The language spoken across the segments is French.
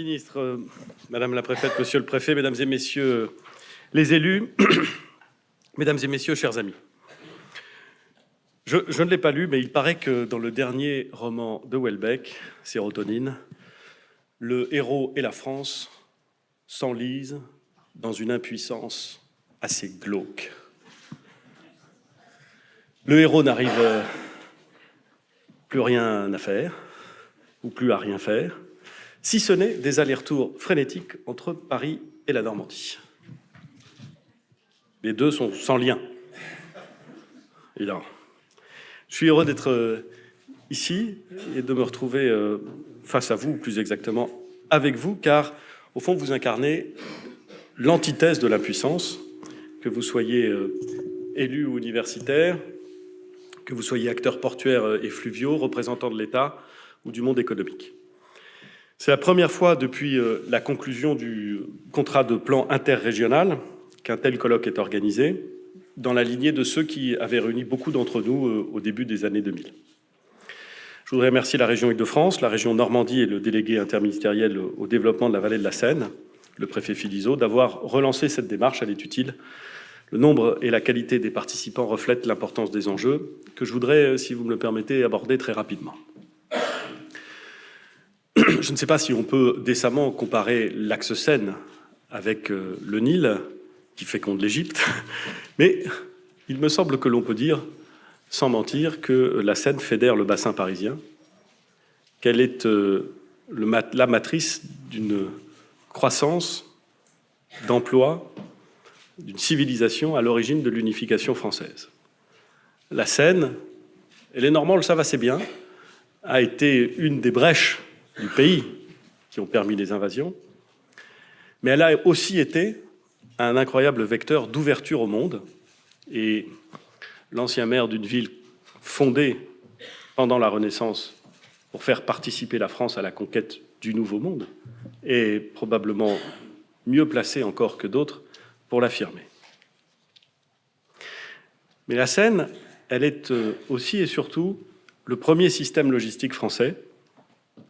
ministre, Madame la préfète, Monsieur le préfet, Mesdames et Messieurs les élus, Mesdames et Messieurs, chers amis. Je ne l'ai pas lu, mais il paraît que dans le dernier roman de Houellebecq, Sérotonine, le héros et la France s'enlisent dans une impuissance assez glauque. Le héros n'arrive plus rien à faire, ou plus à rien faire, si ce n'est des allers-retours frénétiques entre Paris et la Normandie. Les deux sont sans lien, évidemment. Je suis heureux d'être ici et de me retrouver face à vous, ou plus exactement avec vous, car au fond vous incarnez l'antithèse de l'impuissance, que vous soyez élu ou universitaire, que vous soyez acteurs portuaires et fluviaux, représentants de l'État ou du monde économique. C'est la première fois depuis la conclusion du contrat de plan interrégional qu'un tel colloque est organisé, dans la lignée de ceux qui avaient réuni beaucoup d'entre nous au début des années 2000. Je voudrais remercier la région Île-de-France, la région Normandie et le délégué interministériel au développement de la vallée de la Seine, le préfet Philizot, d'avoir relancé cette démarche. Elle est utile. Le nombre et la qualité des participants reflètent l'importance des enjeux que je voudrais, si vous me le permettez, aborder très rapidement. Je ne sais pas si on peut décemment comparer l'axe Seine avec le Nil, qui féconde l'Égypte, mais il me semble que l'on peut dire, sans mentir, que la Seine fédère le bassin parisien, qu'elle est la matrice d'une croissance, d'emplois, d'une civilisation à l'origine de l'unification française. La Seine, et les Normands le savent assez bien, a été une des brèches du pays qui ont permis les invasions, mais elle a aussi été un incroyable vecteur d'ouverture au monde. Et l'ancien maire d'une ville fondée pendant la Renaissance pour faire participer la France à la conquête du Nouveau Monde est probablement mieux placé encore que d'autres pour l'affirmer. Mais la Seine, elle est aussi et surtout le premier système logistique français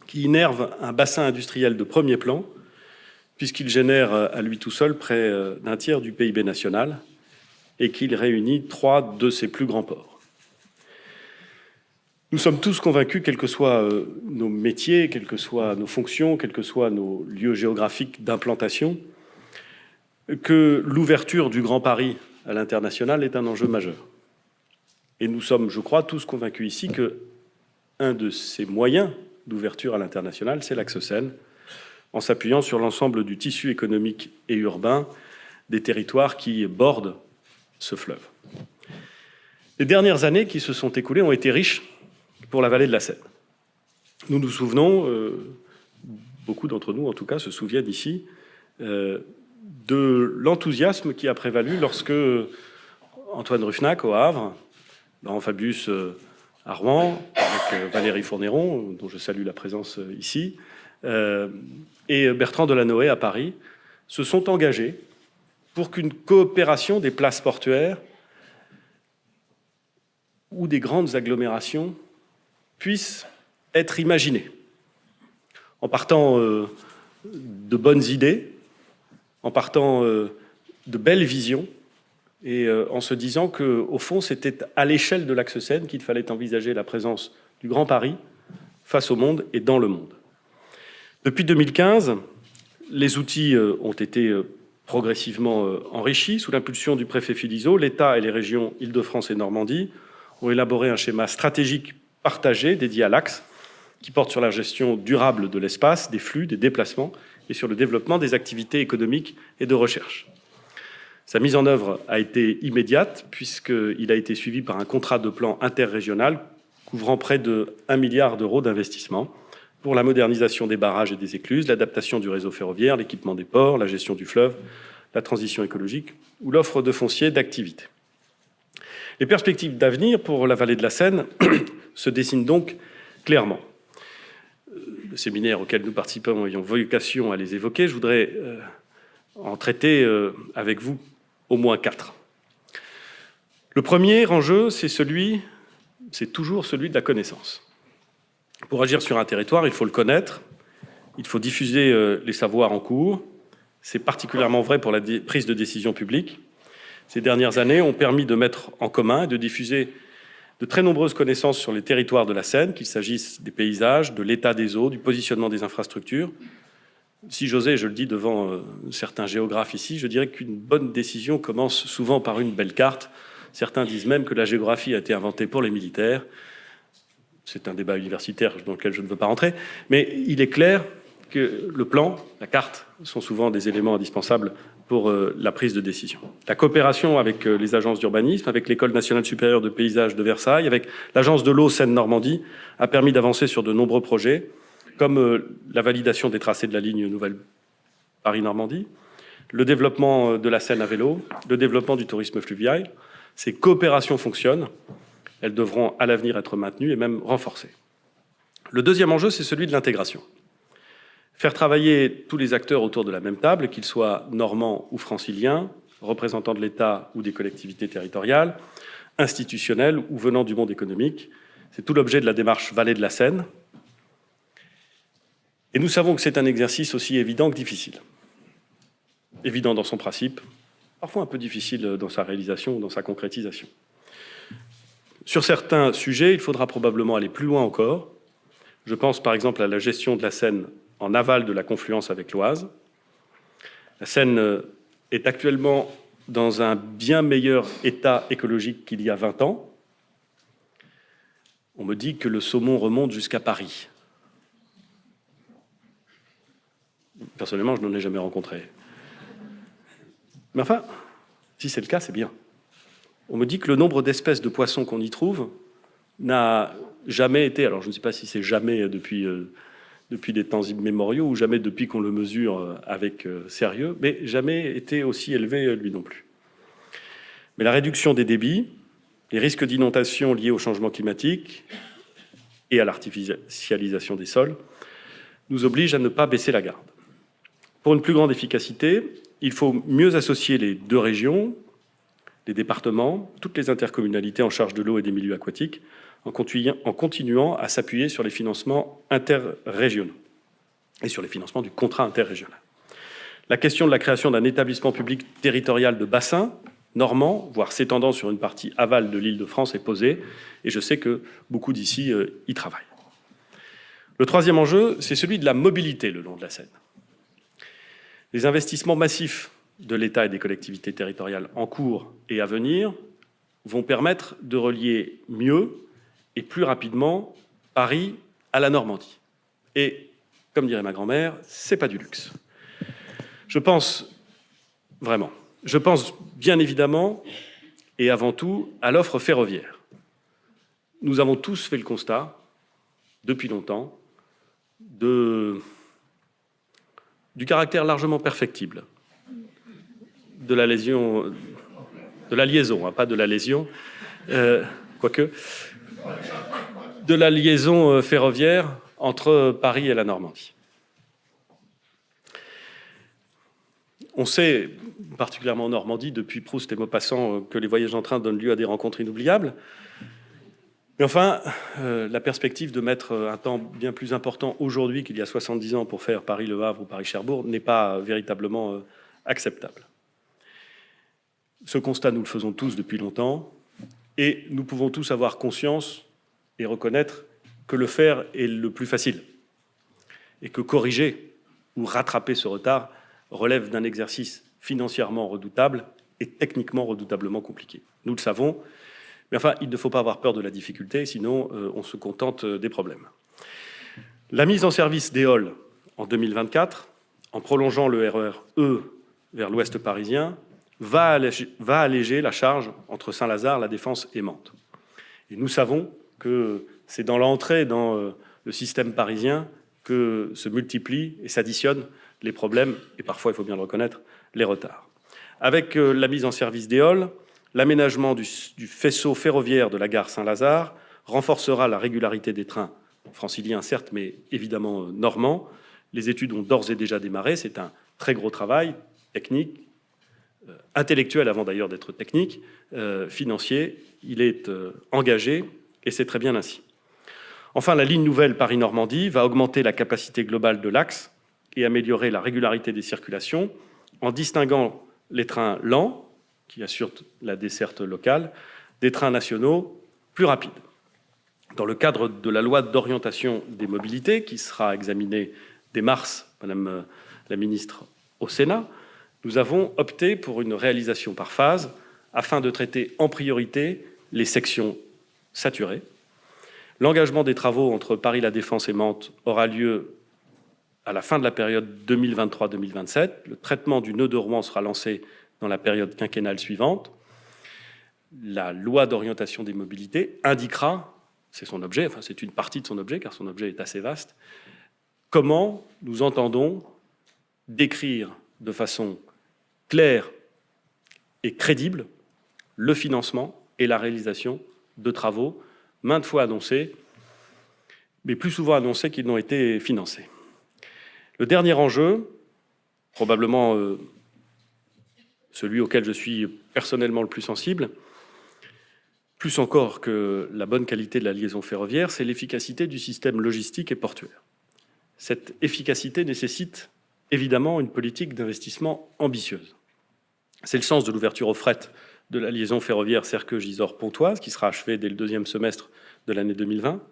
qui innerve un bassin industriel de premier plan, puisqu'il génère à lui tout seul près d'un tiers du PIB national et qu'il réunit 3 de ses plus grands ports. Nous sommes tous convaincus, quels que soient nos métiers, quelles que soient nos fonctions, quels que soient nos lieux géographiques d'implantation, que l'ouverture du Grand Paris à l'international est un enjeu majeur. Et nous sommes, je crois, tous convaincus ici qu'un de ces moyens d'ouverture à l'international, c'est l'axe Seine, en s'appuyant sur l'ensemble du tissu économique et urbain des territoires qui bordent ce fleuve. Les dernières années qui se sont écoulées ont été riches pour la vallée de la Seine. Nous nous souvenons, beaucoup d'entre nous en tout cas se souviennent ici, de l'enthousiasme qui a prévalu lorsque Antoine Ruffnac au Havre, Laurent Fabius à Rouen, avec Valérie Fournéron, dont je salue la présence ici, et Bertrand Delanoë à Paris, se sont engagés pour qu'une coopération des places portuaires ou des grandes agglomérations puisse être imaginée, en partant de bonnes idées, en partant de belles visions, et en se disant qu'au fond, c'était à l'échelle de l'axe Seine qu'il fallait envisager la présence du Grand Paris face au monde et dans le monde. Depuis 2015, les outils ont été progressivement enrichis. Sous l'impulsion du préfet Philizot, l'État et les régions Île-de-France et Normandie ont élaboré un schéma stratégique partagé dédié à l'axe qui porte sur la gestion durable de l'espace, des flux, des déplacements et sur le développement des activités économiques et de recherche. Sa mise en œuvre a été immédiate puisqu'il a été suivi par un contrat de plan interrégional couvrant près de 1 milliard d'euros d'investissement pour la modernisation des barrages et des écluses, l'adaptation du réseau ferroviaire, l'équipement des ports, la gestion du fleuve, la transition écologique ou l'offre de foncier d'activité. Les perspectives d'avenir pour la vallée de la Seine se dessinent donc clairement. Le séminaire auquel nous participons ayant vocation à les évoquer, je voudrais en traiter avec vous au moins 4. Le premier enjeu, c'est toujours celui de la connaissance. Pour agir sur un territoire, il faut le connaître Il faut diffuser les savoirs en cours. C'est particulièrement vrai pour la prise de décision publique. Ces dernières années ont permis de mettre en commun et de diffuser de très nombreuses connaissances sur les territoires de la Seine, qu'il s'agisse des paysages, de l'état des eaux, du positionnement des infrastructures. Si j'osais, je le dis devant certains géographes ici, je dirais qu'une bonne décision commence souvent par une belle carte. Certains disent même que la géographie a été inventée pour les militaires. C'est un débat universitaire dans lequel je ne veux pas rentrer, mais il est clair que le plan, la carte, sont souvent des éléments indispensables pour la prise de décision. La coopération avec les agences d'urbanisme, avec l'École nationale supérieure de paysage de Versailles, avec l'Agence de l'eau Seine-Normandie, a permis d'avancer sur de nombreux projets, comme la validation des tracés de la ligne nouvelle Paris-Normandie, le développement de la Seine à vélo, le développement du tourisme fluvial. Ces coopérations fonctionnent, elles devront à l'avenir être maintenues et même renforcées. Le deuxième enjeu, c'est celui de l'intégration. Faire travailler tous les acteurs autour de la même table, qu'ils soient normands ou franciliens, représentants de l'État ou des collectivités territoriales, institutionnels ou venant du monde économique, c'est tout l'objet de la démarche Vallée de la Seine. Et nous savons que c'est un exercice aussi évident que difficile. Évident dans son principe, parfois un peu difficile dans sa réalisation ou dans sa concrétisation. Sur certains sujets, il faudra probablement aller plus loin encore. Je pense par exemple à la gestion de la Seine en aval de la confluence avec l'Oise. La Seine est actuellement dans un bien meilleur état écologique qu'il y a 20 ans. On me dit que le saumon remonte jusqu'à Paris. Personnellement, je n'en ai jamais rencontré. Mais enfin, si c'est le cas, c'est bien. On me dit que le nombre d'espèces de poissons qu'on y trouve n'a jamais été, alors je ne sais pas si c'est jamais depuis des temps immémoriaux ou jamais depuis qu'on le mesure avec sérieux, mais jamais été aussi élevé lui non plus. Mais la réduction des débits, les risques d'inondation liés au changement climatique et à l'artificialisation des sols nous obligent à ne pas baisser la garde. Pour une plus grande efficacité, il faut mieux associer les deux régions, les départements, toutes les intercommunalités en charge de l'eau et des milieux aquatiques, en continuant à s'appuyer sur les financements interrégionaux et sur les financements du contrat interrégional. La question de la création d'un établissement public territorial de bassin normand, voire s'étendant sur une partie aval de l'Île-de-France, est posée, et je sais que beaucoup d'ici y travaillent. Le troisième enjeu, c'est celui de la mobilité le long de la Seine. Les investissements massifs de l'État et des collectivités territoriales en cours et à venir vont permettre de relier mieux et plus rapidement Paris à la Normandie. Et, comme dirait ma grand-mère, c'est pas du luxe. Je pense bien évidemment et avant tout à l'offre ferroviaire. Nous avons tous fait le constat, depuis longtemps, du caractère largement perfectible de la liaison, pas de la lésion, quoique, de la liaison ferroviaire entre Paris et la Normandie. On sait, particulièrement en Normandie, depuis Proust et Maupassant, que les voyages en train donnent lieu à des rencontres inoubliables. Mais enfin, la perspective de mettre un temps bien plus important aujourd'hui qu'il y a 70 ans pour faire Paris-Le Havre ou Paris-Cherbourg n'est pas véritablement acceptable. Ce constat, nous le faisons tous depuis longtemps, et nous pouvons tous avoir conscience et reconnaître que le faire est le plus facile, et que corriger ou rattraper ce retard relève d'un exercice financièrement redoutable et techniquement redoutablement compliqué. Nous le savons, mais enfin, il ne faut pas avoir peur de la difficulté, sinon on se contente des problèmes. La mise en service d'Éole en 2024, en prolongeant le RER E vers l'ouest parisien, va alléger la charge entre Saint-Lazare, La Défense et Mantes. Et nous savons que c'est dans l'entrée dans le système parisien que se multiplient et s'additionnent les problèmes, et parfois, il faut bien le reconnaître, les retards. Avec la mise en service d'Éole, l'aménagement du faisceau ferroviaire de la gare Saint-Lazare renforcera la régularité des trains franciliens, certes, mais évidemment normands. Les études ont d'ores et déjà démarré. C'est un très gros travail technique, intellectuel avant d'ailleurs d'être technique, financier. Il est engagé et c'est très bien ainsi. Enfin, la ligne nouvelle Paris-Normandie va augmenter la capacité globale de l'axe et améliorer la régularité des circulations en distinguant les trains lents, qui assurent la desserte locale, des trains nationaux plus rapides. Dans le cadre de la loi d'orientation des mobilités, qui sera examinée dès mars, Madame la ministre, au Sénat, nous avons opté pour une réalisation par phase afin de traiter en priorité les sections saturées. L'engagement des travaux entre Paris La Défense et Mantes aura lieu à la fin de la période 2023-2027. Le traitement du nœud de Rouen sera lancé dans la période quinquennale suivante. La loi d'orientation des mobilités indiquera, c'est son objet, enfin c'est une partie de son objet, car son objet est assez vaste, comment nous entendons décrire de façon claire et crédible le financement et la réalisation de travaux maintes fois annoncés, mais plus souvent annoncés qu'ils n'ont été financés. Le dernier enjeu, probablement celui auquel je suis personnellement le plus sensible, plus encore que la bonne qualité de la liaison ferroviaire, c'est l'efficacité du système logistique et portuaire. Cette efficacité nécessite évidemment une politique d'investissement ambitieuse. C'est le sens de l'ouverture au fret de la liaison ferroviaire Serqueux-Gisors-Pontoise, qui sera achevée dès le deuxième semestre de l'année 2020.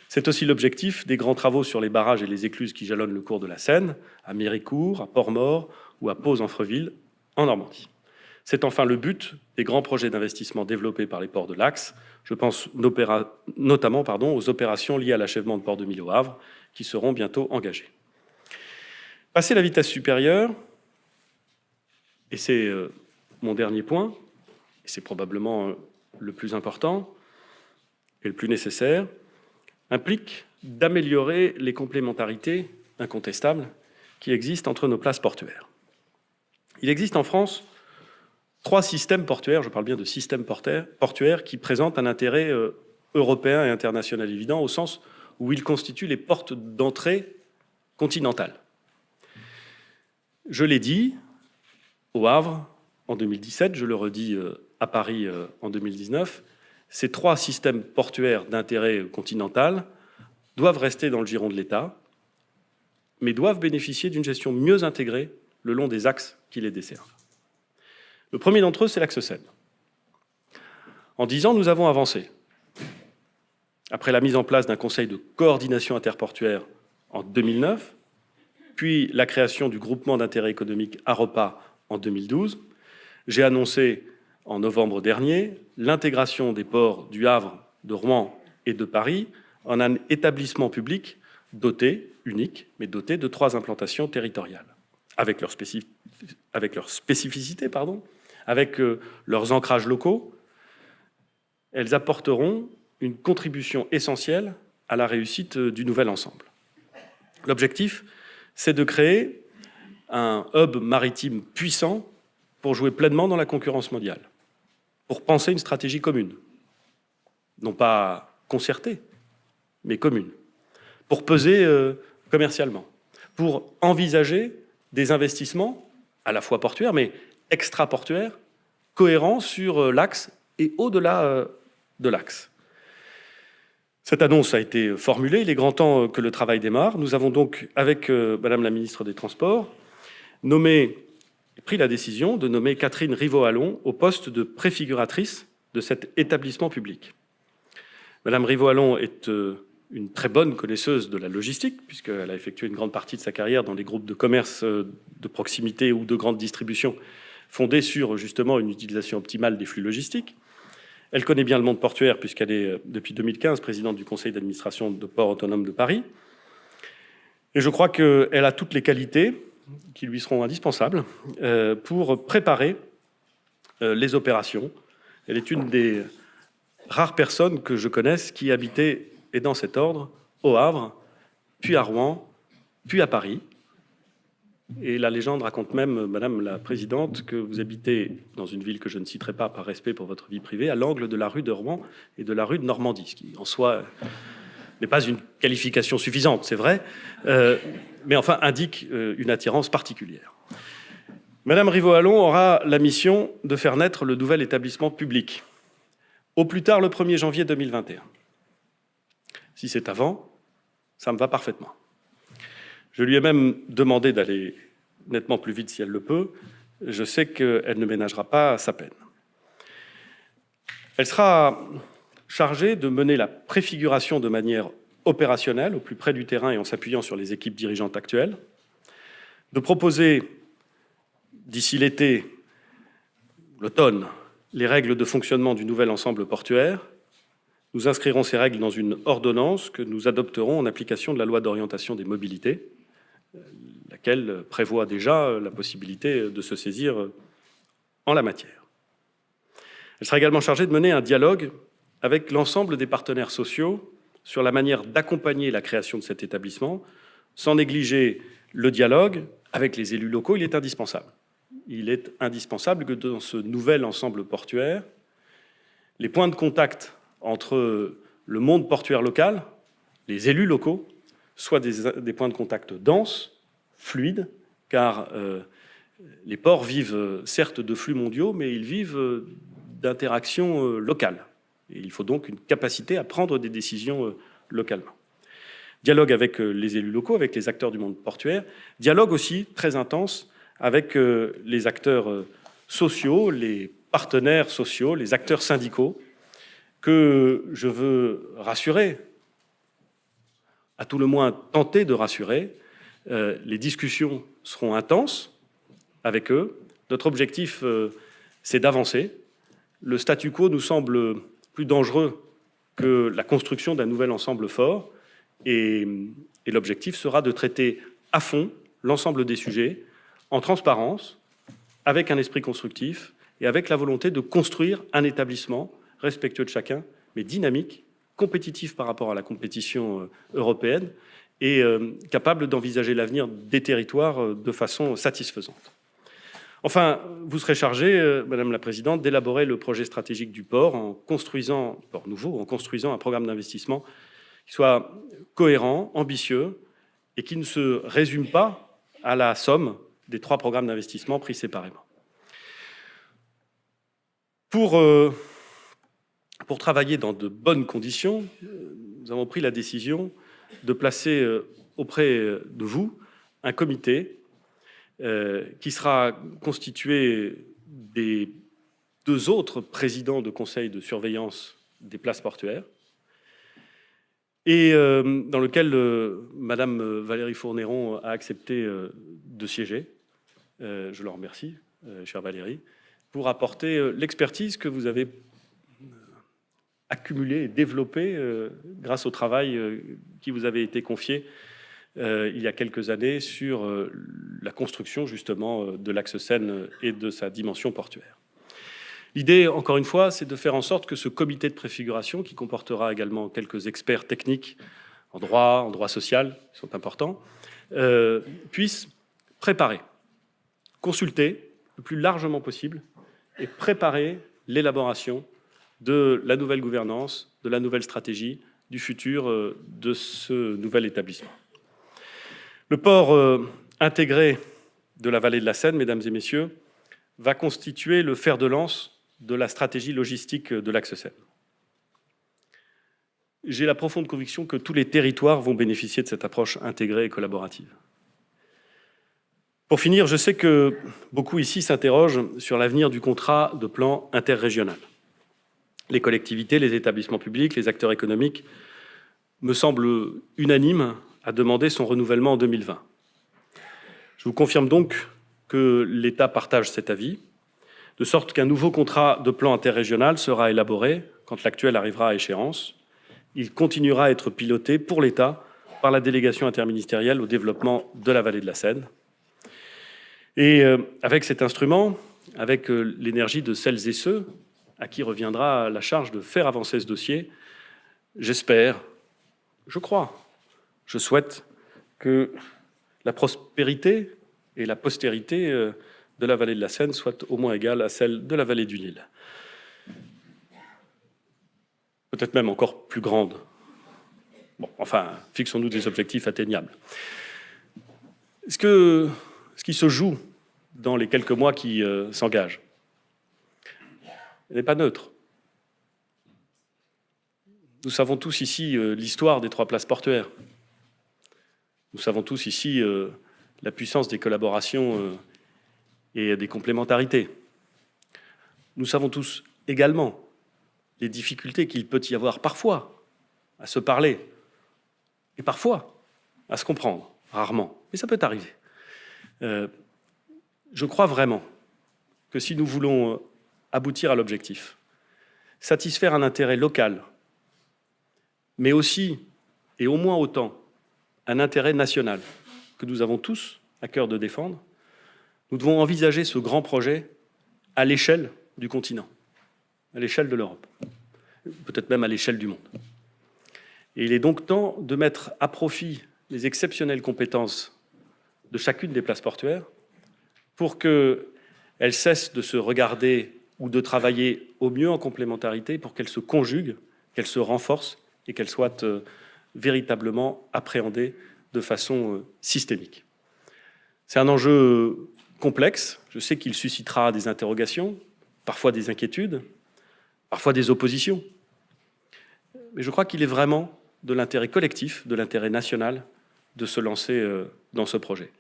C'est aussi l'objectif des grands travaux sur les barrages et les écluses qui jalonnent le cours de la Seine, à Méricourt, à Port-Mort ou à Pau-en-Freville, en Normandie. C'est enfin le but des grands projets d'investissement développés par les ports de l'Axe. Je pense notamment aux opérations liées à l'achèvement de Port-de-Mille au Havre, qui seront bientôt engagées. Passer la vitesse supérieure, et c'est mon dernier point, et c'est probablement le plus important et le plus nécessaire, implique d'améliorer les complémentarités incontestables qui existent entre nos places portuaires. Il existe en France 3 systèmes portuaires, je parle bien de systèmes portuaires, qui présentent un intérêt européen et international évident, au sens où ils constituent les portes d'entrée continentales. Je l'ai dit, au Havre, en 2017, je le redis à Paris en 2019, ces 3 systèmes portuaires d'intérêt continental doivent rester dans le giron de l'État, mais doivent bénéficier d'une gestion mieux intégrée le long des axes qui les desservent. Le premier d'entre eux, c'est l'axe Seine. En 10 ans, nous avons avancé. Après la mise en place d'un conseil de coordination interportuaire en 2009, puis la création du groupement d'intérêt économique AROPA en 2012, j'ai annoncé en novembre dernier l'intégration des ports du Havre, de Rouen et de Paris en un établissement public doté, unique, mais doté de 3 implantations territoriales, avec leurs spécificités, avec leurs ancrages locaux. Elles apporteront une contribution essentielle à la réussite du nouvel ensemble. L'objectif, c'est de créer un hub maritime puissant pour jouer pleinement dans la concurrence mondiale, pour penser une stratégie commune, non pas concertée, mais commune, pour peser commercialement, pour envisager des investissements à la fois portuaires, mais extra-portuaires, cohérents sur l'axe et au-delà de l'axe. Cette annonce a été formulée, il est grand temps que le travail démarre. Nous avons donc, avec Madame la ministre des Transports, pris la décision de nommer Catherine Rivaud-Allon au poste de préfiguratrice de cet établissement public. Madame Rivaud-Allon est une très bonne connaisseuse de la logistique, puisqu'elle a effectué une grande partie de sa carrière dans des groupes de commerce de proximité ou de grande distribution, fondés sur justement une utilisation optimale des flux logistiques. Elle connaît bien le monde portuaire, puisqu'elle est, depuis 2015, présidente du conseil d'administration de Ports autonomes de Paris. Et je crois qu'elle a toutes les qualités qui lui seront indispensables pour préparer les opérations. Elle est une des rares personnes que je connaisse qui habitait, et dans cet ordre, au Havre, puis à Rouen, puis à Paris. Et la légende raconte même, Madame la Présidente, que vous habitez dans une ville que je ne citerai pas par respect pour votre vie privée, à l'angle de la rue de Rouen et de la rue de Normandie, ce qui en soi n'est pas une qualification suffisante, c'est vrai, mais enfin indique une attirance particulière. Madame Rivaud-Allon aura la mission de faire naître le nouvel établissement public, au plus tard le 1er janvier 2021. Si c'est avant, ça me va parfaitement. Je lui ai même demandé d'aller nettement plus vite si elle le peut. Je sais qu'elle ne ménagera pas sa peine. Elle sera chargée de mener la préfiguration de manière opérationnelle, au plus près du terrain et en s'appuyant sur les équipes dirigeantes actuelles, de proposer, d'ici l'été, l'automne, les règles de fonctionnement du nouvel ensemble portuaire. Nous inscrirons ces règles dans une ordonnance que nous adopterons en application de la loi d'orientation des mobilités, laquelle prévoit déjà la possibilité de se saisir en la matière. Elle sera également chargée de mener un dialogue avec l'ensemble des partenaires sociaux sur la manière d'accompagner la création de cet établissement, sans négliger le dialogue avec les élus locaux. Il est indispensable. Il est indispensable que dans ce nouvel ensemble portuaire, les points de contact entre le monde portuaire local, les élus locaux, soient des points de contact denses, fluides, car les ports vivent certes de flux mondiaux, mais ils vivent d'interactions locales. Et il faut donc une capacité à prendre des décisions localement. Dialogue avec les élus locaux, avec les acteurs du monde portuaire. Dialogue aussi très intense avec les acteurs sociaux, les partenaires sociaux, les acteurs syndicaux, que je veux rassurer, à tout le moins tenter de rassurer. Les discussions seront intenses avec eux. Notre objectif, c'est d'avancer. Le statu quo nous semble plus dangereux que la construction d'un nouvel ensemble fort, et l'objectif sera de traiter à fond l'ensemble des sujets, en transparence, avec un esprit constructif et avec la volonté de construire un établissement respectueux de chacun, mais dynamique, compétitif par rapport à la compétition européenne et capable d'envisager l'avenir des territoires de façon satisfaisante. Enfin, vous serez chargée, Madame la Présidente, d'élaborer le projet stratégique du port en construisant un programme d'investissement qui soit cohérent, ambitieux et qui ne se résume pas à la somme des 3 programmes d'investissement pris séparément. Pour travailler dans de bonnes conditions, nous avons pris la décision de placer auprès de vous un comité qui sera constitué des 2 autres présidents de conseil de surveillance des places portuaires et dans lequel Madame Valérie Fournéron a accepté de siéger. Je leur remercie, chère Valérie, pour apporter l'expertise que vous avez accumulée et développée grâce au travail qui vous avait été confié il y a quelques années sur la construction justement de l'axe Seine et de sa dimension portuaire. L'idée, encore une fois, c'est de faire en sorte que ce comité de préfiguration, qui comportera également quelques experts techniques en droit social, qui sont importants, puisse préparer, consulter le plus largement possible et préparer l'élaboration de la nouvelle gouvernance, de la nouvelle stratégie, du futur de ce nouvel établissement. Le port intégré de la vallée de la Seine, mesdames et messieurs, va constituer le fer de lance de la stratégie logistique de l'axe Seine. J'ai la profonde conviction que tous les territoires vont bénéficier de cette approche intégrée et collaborative. Pour finir, je sais que beaucoup ici s'interrogent sur l'avenir du contrat de plan interrégional. Les collectivités, les établissements publics, les acteurs économiques me semblent unanimes à demander son renouvellement en 2020. Je vous confirme donc que l'État partage cet avis, de sorte qu'un nouveau contrat de plan interrégional sera élaboré quand l'actuel arrivera à échéance. Il continuera à être piloté pour l'État par la délégation interministérielle au développement de la vallée de la Seine. Et avec cet instrument, avec l'énergie de celles et ceux à qui reviendra la charge de faire avancer ce dossier, j'espère, je crois, je souhaite que la prospérité et la postérité de la vallée de la Seine soient au moins égales à celle de la vallée du Nil. Peut-être même encore plus grande. Bon, enfin, fixons-nous des objectifs atteignables. Ce qui se joue dans les quelques mois qui s'engagent n'est pas neutre. Nous savons tous ici l'histoire des 3 places portuaires. Nous savons tous ici la puissance des collaborations et des complémentarités. Nous savons tous également les difficultés qu'il peut y avoir parfois à se parler et parfois à se comprendre, rarement, mais ça peut arriver. Je crois vraiment que si nous voulons aboutir à l'objectif, satisfaire un intérêt local, mais aussi, et au moins autant, un intérêt national que nous avons tous à cœur de défendre, nous devons envisager ce grand projet à l'échelle du continent, à l'échelle de l'Europe, peut-être même à l'échelle du monde. Et il est donc temps de mettre à profit les exceptionnelles compétences de chacune des places portuaires pour qu'elles cessent de se regarder ou de travailler au mieux en complémentarité, pour qu'elles se conjuguent, qu'elles se renforcent et qu'elles soient véritablement appréhendées de façon systémique. C'est un enjeu complexe. Je sais qu'il suscitera des interrogations, parfois des inquiétudes, parfois des oppositions. Mais je crois qu'il est vraiment de l'intérêt collectif, de l'intérêt national, de se lancer dans ce projet.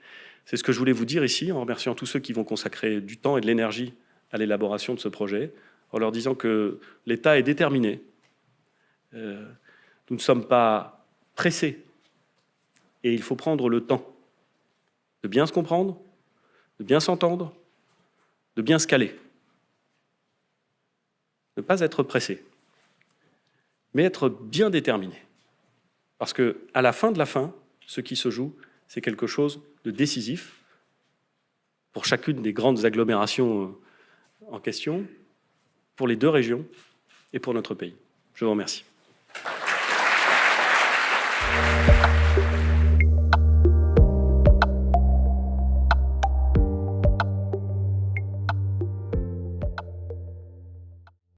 C'est ce que je voulais vous dire ici, en remerciant tous ceux qui vont consacrer du temps et de l'énergie à l'élaboration de ce projet, en leur disant que l'État est déterminé. Nous ne sommes pas pressés, et il faut prendre le temps de bien se comprendre, de bien s'entendre, de bien se caler. Ne pas être pressé, mais être bien déterminé. Parce qu'à la fin de la fin, ce qui se joue, c'est quelque chose de décisif pour chacune des grandes agglomérations en question, pour les 2 régions et pour notre pays. Je vous remercie.